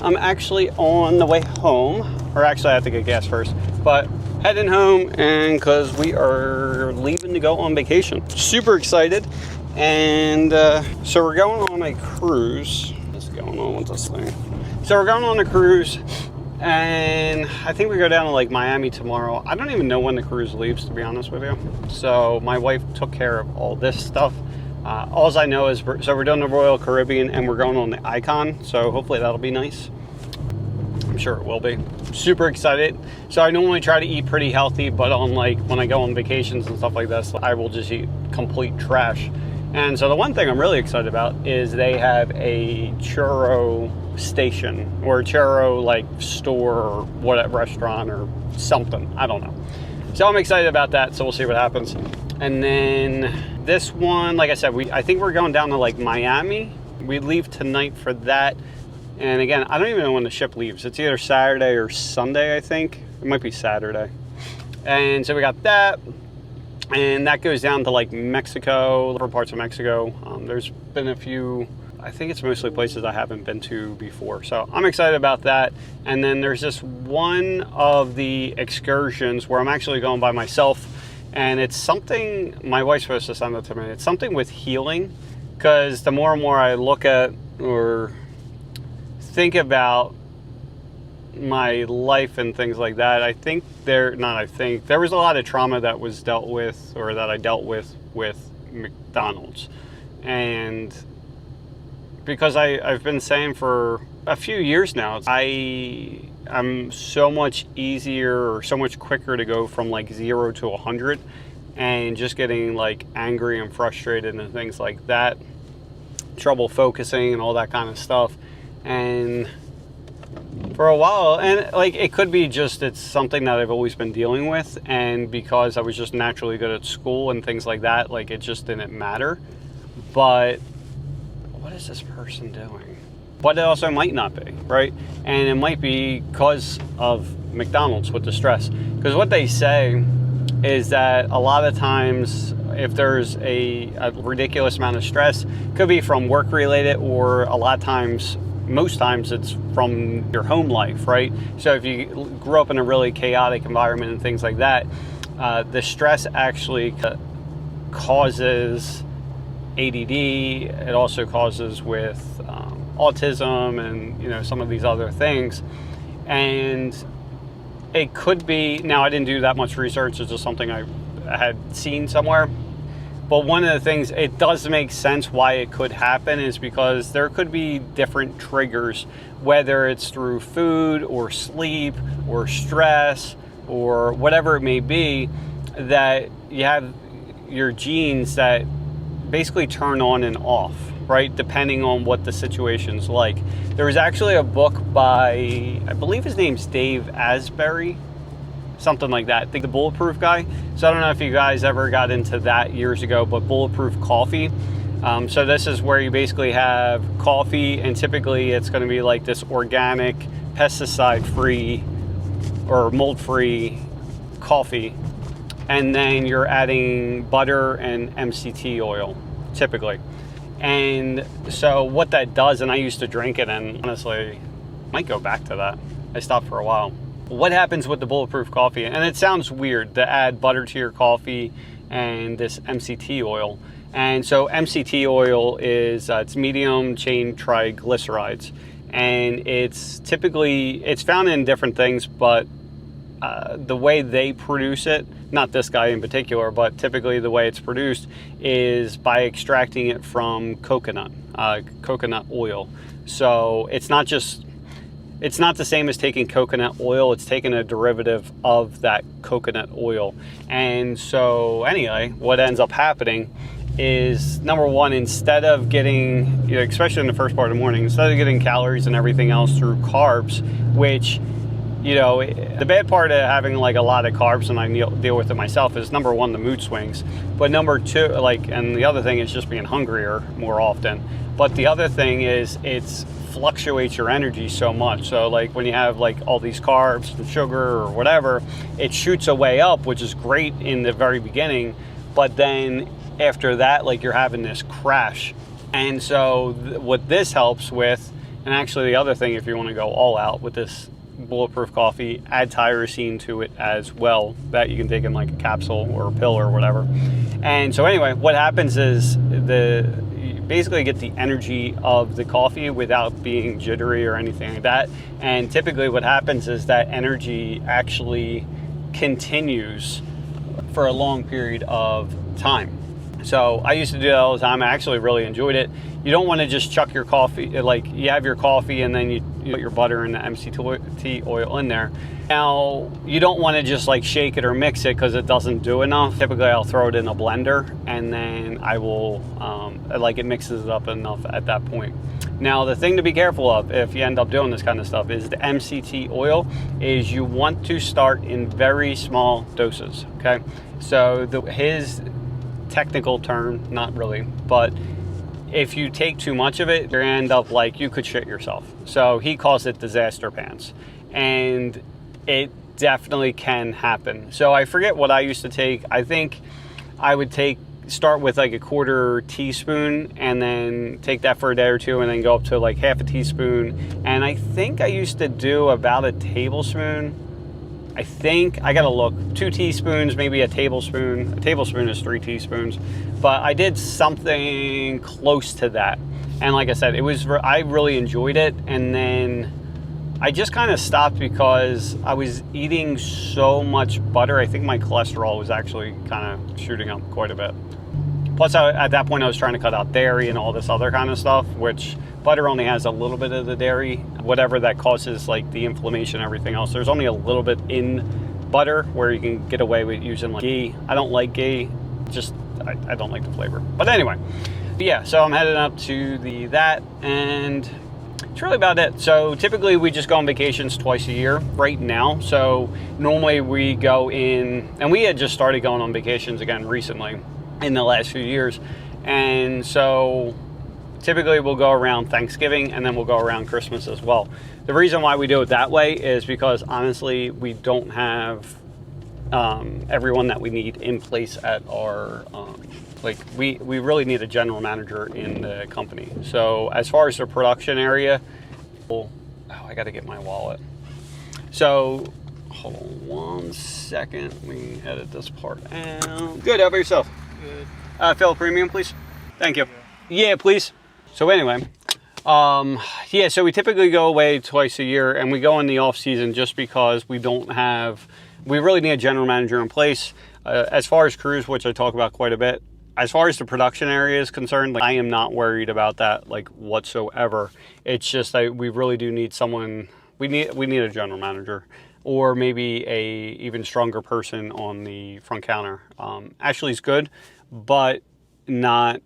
I'm actually on the way home, or actually I have to get gas first, but heading home, and because we are leaving to go on vacation. Super excited. And so we're going on a cruise. What's going on with this thing? So we're going on a cruise, and I think we go down to like Miami tomorrow. I don't even know when the cruise leaves, to be honest with you. So my wife took care of all this stuff. All I know is we're doing the Royal Caribbean, and we're going on the Icon. So hopefully that'll be nice. I'm sure it will be. Super excited. So I normally try to eat pretty healthy, but on like when I go on vacations and stuff like this, I will just eat complete trash. And so the one thing I'm really excited about is they have a churro station, or a churro like store, or whatever, restaurant or something. I don't know. So I'm excited about that. So we'll see what happens. And then this one, like I said, I think we're going down to like Miami. We leave tonight for that. And again, I don't even know when the ship leaves. It's either Saturday or Sunday, I think. It might be Saturday. And so we got that. And that goes down to like Mexico, different parts of Mexico. There's been a few, I think it's mostly places I haven't been to before. So I'm excited about that. And then there's this one of the excursions where I'm actually going by myself. And it's something, my wife's supposed to send it to me. It's something with healing. Because the more and more I look at or think about my life and things like that, I think there was a lot of trauma that was dealt with, or that I dealt with McDonald's. And because I've been saying for a few years now, I'm so much easier, or so much quicker to go from like 0 to 100, and just getting like angry and frustrated and things like that, trouble focusing and all that kind of stuff. And for a while, and like it could be just it's something that I've always been dealing with, and because I was just naturally good at school and things like that, like it just didn't matter. But what is this person doing? But it also might not be, right? And it might be because of McDonald's with the stress. Because what they say is that a lot of times, if there's a ridiculous amount of stress, it could be from work related, or a lot of times, most times it's from your home life, right? So if you grew up in a really chaotic environment and things like that, the stress actually causes ADD. It also causes with autism and some of these other things. And it could be, now I didn't do that much research, it's just something I had seen somewhere. But one of the things, it does make sense why it could happen, is because there could be different triggers, whether it's through food or sleep or stress or whatever it may be, that you have your genes that basically turn on and off, right? Depending on what the situation's like. There was actually a book by, I believe his name's Dave Asbury, something like that. I think the Bulletproof guy. So I don't know if you guys ever got into that years ago, but Bulletproof coffee. So this is where you basically have coffee, and typically it's going to be like this organic, pesticide-free or mold-free coffee. And then you're adding butter and MCT oil, typically. And so what that does, and I used to drink it, and honestly, might go back to that. I stopped for a while. What happens with the Bulletproof coffee, and it sounds weird to add butter to your coffee and this MCT oil. And so MCT oil is, it's medium chain triglycerides. And it's found in different things, but the way they produce it, not this guy in particular, but typically the way it's produced is by extracting it from coconut oil. So it's not the same as taking coconut oil, it's taking a derivative of that coconut oil. And so anyway, what ends up happening is, number one, instead of getting, especially in the first part of the morning, instead of getting calories and everything else through carbs, which, the bad part of having like a lot of carbs, and I deal with it myself, is number one, the mood swings. But number two, and the other thing is just being hungrier more often. But the other thing is it's fluctuates your energy so much. So like when you have like all these carbs and sugar or whatever, it shoots way up, which is great in the very beginning. But then after that, like you're having this crash. And so what this helps with, And actually the other thing, if you want to go all out with this Bulletproof coffee, add tyrosine to it as well, that you can take in like a capsule or a pill or whatever. And so anyway, what happens is you basically get the energy of the coffee without being jittery or anything like that. And typically what happens is that energy actually continues for a long period of time. So I used to do that all the time. I actually really enjoyed it. You don't want to just chuck your coffee, like you have your coffee and then you put your butter and the MCT oil in there. Now, you don't want to just like shake it or mix it because it doesn't do enough. Typically, I'll throw it in a blender and then I will, it mixes it up enough at that point. Now, the thing to be careful of if you end up doing this kind of stuff is the MCT oil is you want to start in very small doses, okay? So his technical term, not really, but if you take too much of it, you end up like you could shit yourself. So he calls it disaster pants, and it definitely can happen. So I forget what I used to take. I think I would start with like a 1/4 teaspoon and then take that for a day or two and then go up to like 1/2 teaspoon. And I think I used to do about a tablespoon. I think, I gotta look, 2 teaspoons, maybe a tablespoon. A tablespoon is 3 teaspoons. But I did something close to that. And like I said, I really enjoyed it. And then I just kind of stopped because I was eating so much butter. I think my cholesterol was actually kind of shooting up quite a bit. Plus, at that point, I was trying to cut out dairy and all this other kind of stuff, which butter only has a little bit of the dairy, whatever that causes, like the inflammation and everything else. There's only a little bit in butter where you can get away with using like ghee. I don't like ghee, I don't like the flavor. But anyway, yeah, so I'm heading up to that, and it's really about it. So typically we just go on vacations twice a year right now. So normally we go in, and we had just started going on vacations again recently in the last few years. And so typically we'll go around Thanksgiving and then we'll go around Christmas as well. The reason why we do it that way is because honestly, we don't have everyone that we need in place at our, we really need a general manager in the company. So as far as the production area, I got to get my wallet. So hold on one second. Let me edit this part out. Good, how about yourself? Good. Fill a premium, please. Thank you. Yeah, please. So anyway, so we typically go away twice a year, and we go in the off season just because we really need a general manager in place. As far as crews, which I talk about quite a bit, as far as the production area is concerned, I am not worried about that whatsoever. It's just that we really do need someone. We need a general manager, or maybe a even stronger person on the front counter. Ashley's good, but not.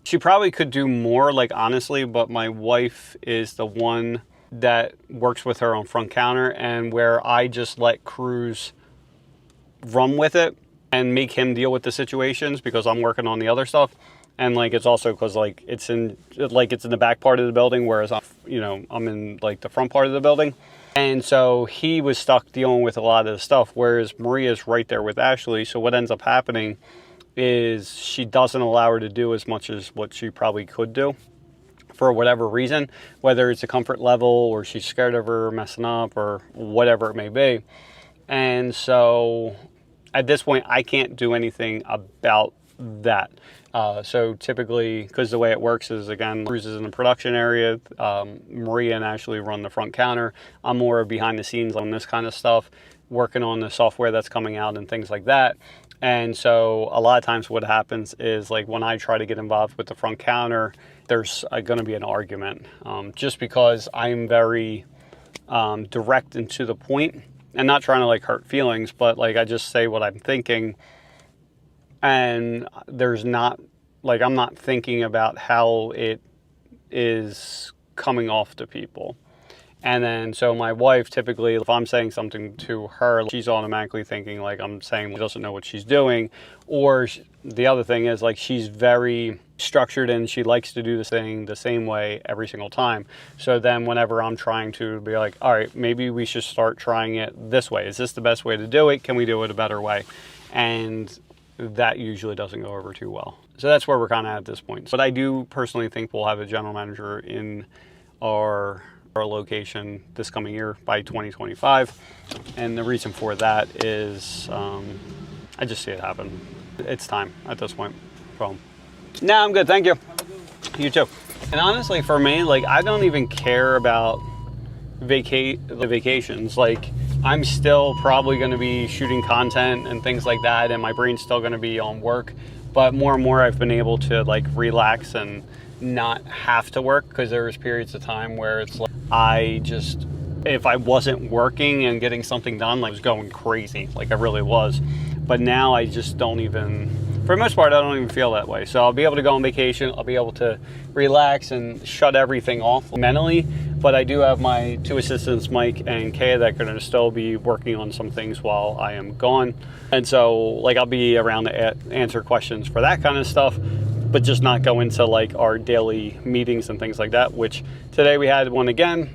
She probably could do more, honestly, but my wife is the one that works with her on front counter, and where I just let crews run with it and make him deal with the situations because I'm working on the other stuff. And it's also because it's in the back part of the building, whereas I'm in the front part of the building. And so he was stuck dealing with a lot of the stuff, whereas Maria's right there with Ashley. So what ends up happening is she doesn't allow her to do as much as what she probably could do for whatever reason, whether it's a comfort level or she's scared of her messing up or whatever it may be. And so at this point, I can't do anything about that. So typically, because the way it works is, again, Cruz is in the production area, Maria and Ashley run the front counter. I'm more behind the scenes on this kind of stuff, working on the software that's coming out and things like that. And so a lot of times what happens is when I try to get involved with the front counter, there's going to be an argument, just because I'm very direct and to the point, and not trying to hurt feelings, but I just say what I'm thinking. And there's not, I'm not thinking about how it is coming off to people. And then, so my wife, typically, if I'm saying something to her, she's automatically thinking I'm saying she doesn't know what she's doing. Or the other thing is she's very structured and she likes to do this thing the same way every single time. So then whenever I'm trying to be all right, maybe we should start trying it this way. Is this the best way to do it? Can we do it a better way? And that usually doesn't go over too well. So that's where we're kind of at this point. But I do personally think we'll have a general manager in our location this coming year by 2025. And the reason for that is I just see it happen. It's time at this point. So, no, I'm good. Thank you. You too. And honestly, for me, like, I don't even care about the vacations. Like, I'm still probably going to be shooting content and things like that, and my brain's still going to be on work. But more and more, I've been able to like relax and not have to work, because there was periods of time where it's like if I wasn't working and getting something done, like, I was going crazy, like I really was. But now I just don't even, for the most part, I don't even feel that way. So I'll be able to go on vacation, I'll be able to relax and shut everything off mentally. But I do have my 2 assistants, Mike and Kay, that are going to still be working on some things while I am gone. And so, like, I'll be around to answer questions for that kind of stuff, but just not go into like our daily meetings and things like that, which today we had one again.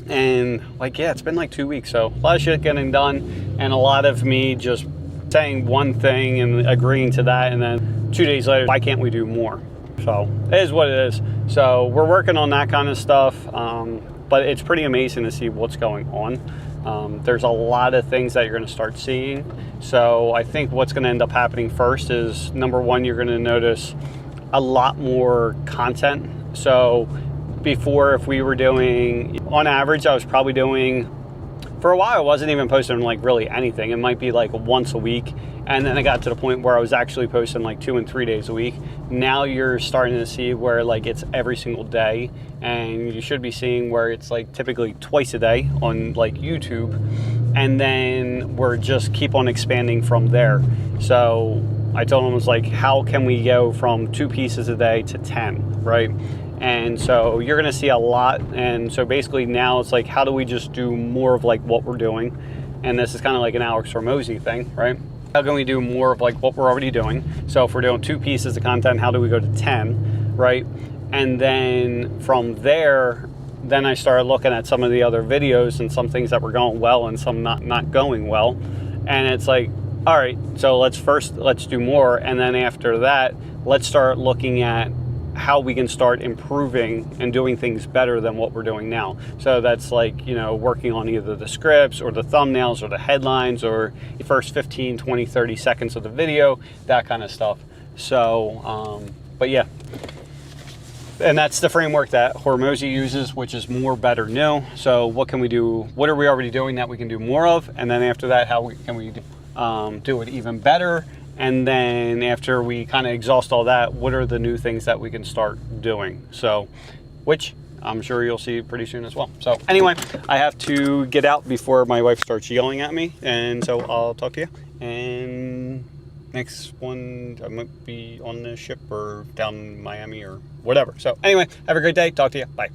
And like, yeah, it's been like 2 weeks, so a lot of shit getting done, and a lot of me just saying one thing and agreeing to that, and then 2 days later, why can't we do more? So it is what it is. So we're working on that kind of stuff, but it's pretty amazing to see what's going on. There's a lot of things that you're going to start seeing. So I think what's going to end up happening first is, number one, you're going to notice a lot more content. So before, if we were doing, on average, I was probably doing, for a while I wasn't even posting like really anything. It might be like once a week, and then I got to the point where I was actually posting like 2 and 3 days a week. Now you're starting to see where like it's every single day, and you should be seeing where it's like typically twice a day on like YouTube, and then we're just keep on expanding from there. So I told them, it was like, how can we go from 2 pieces a day to 10, right? And so you're going to see a lot. And so basically now it's like, how do we just do more of like what we're doing? And this is kind of like an Alex Hormozy thing, right? How can we do more of like what we're already doing? So if we're doing 2 pieces of content, how do we go to 10, right? And then from there, then I started looking at some of the other videos and some things that were going well and some not going well. And it's like, all right, so let's do more. And then after that, let's start looking at how we can start improving and doing things better than what we're doing now. So that's like, you know, working on either the scripts or the thumbnails or the headlines or the first 15, 20, 30 seconds of the video, that kind of stuff. So, but yeah. And that's the framework that Hormozy uses, which is more, better, new. So what can we do? What are we already doing that we can do more of? And then after that, can we do it even better? And then after we kind of exhaust all that, what are the new things that we can start doing? So, which I'm sure you'll see pretty soon as well. So anyway, I have to get out before my wife starts yelling at me. And so I'll talk to you. And next one, I might be on the ship or down in Miami or whatever. So anyway, have a great day. Talk to you. Bye.